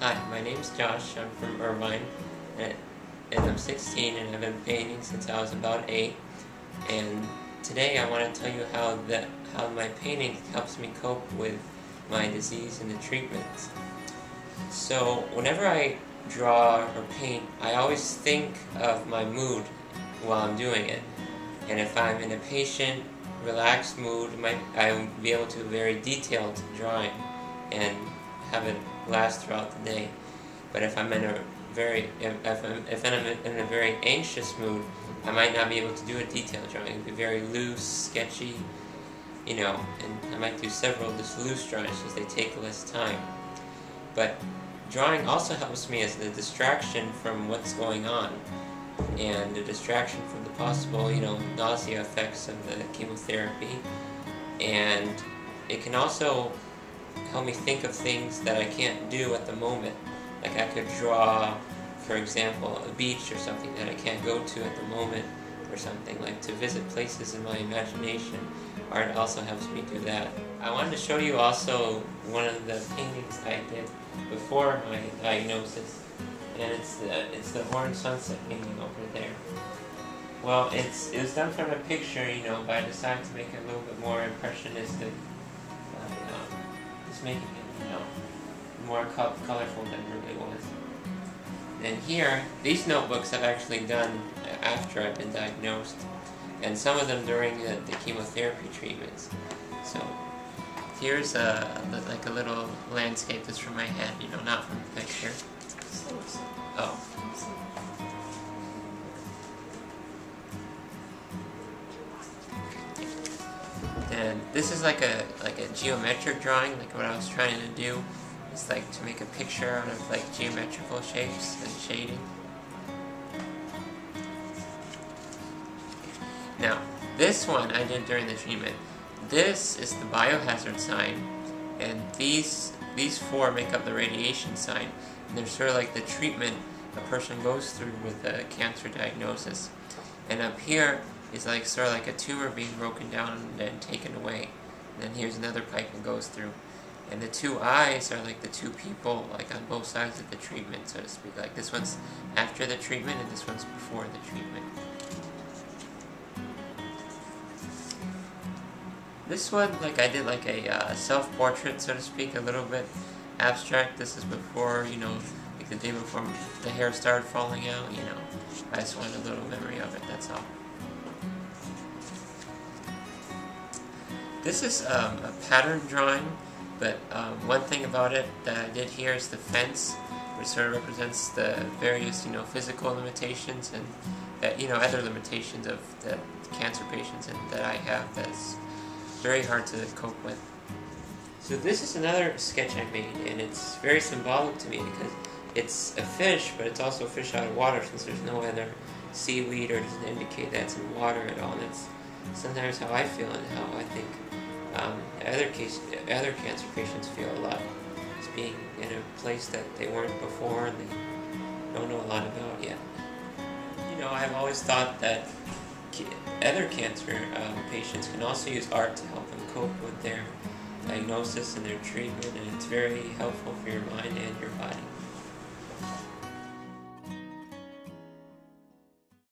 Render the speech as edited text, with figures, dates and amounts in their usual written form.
Hi, my name's Josh. I'm from Irvine, and I'm 16, and I've been painting since I was about 8. And today I want to tell you how my painting helps me cope with my disease and the treatments. So whenever I draw or paint, I always think of my mood while I'm doing it. And if I'm in a patient, relaxed mood, I'll be able to do very detailed drawing and have it last throughout the day. But if I'm in a very anxious mood, I might not be able to do a detailed drawing. It'll be very loose, sketchy, and I might do several just loose drawings because they take less time. But drawing also helps me as the distraction from what's going on, and the distraction from the possible, nausea effects of the chemotherapy. And it can also help me think of things that I can't do at the moment. Like I could draw, for example, a beach or something that I can't go to at the moment, or something like to visit places in my imagination. Art also helps me do that. I wanted to show you also one of the paintings I did before my diagnosis, and it's the orange sunset painting over there. Well, it was done from a picture, but I decided to make it a little bit more impressionistic, just making it, more colorful than it really was. And here, these notebooks I've actually done after I've been diagnosed, and some of them during the chemotherapy treatments. So here's like a little landscape that's from my head, not from the picture. Oh. And this is like a geometric drawing, like what I was trying to do. It's like to make a picture out of like geometrical shapes and shading. Now, this one I did during the treatment. This is the biohazard sign, and these four make up the radiation sign. And they're sort of like the treatment a person goes through with a cancer diagnosis. And up here is like sort of like a tumor being broken down and then taken away. And then here's another pipe that goes through. And the two eyes are like the two people, like on both sides of the treatment, so to speak. Like this one's after the treatment and this one's before the treatment. This one, like I did like a self-portrait, so to speak, a little bit abstract. This is before, like the day before the hair started falling out, I just wanted a little memory of it, that's all. This is a pattern drawing, but one thing about it that I did here is the fence, which sort of represents the various, physical limitations and, other limitations of the cancer patients and that I have that's very hard to cope with. So this is another sketch I made, and it's very symbolic to me because it's a fish, but it's also a fish out of water since there's no other seaweed or doesn't indicate that it's in water at all. And that's sometimes how I feel and how I think other cancer patients feel a lot. It's being in a place that they weren't before and they don't know a lot about yet. I've always thought that other cancer patients can also use art to help them cope with their diagnosis and their treatment, and it's very helpful for your mind and your body.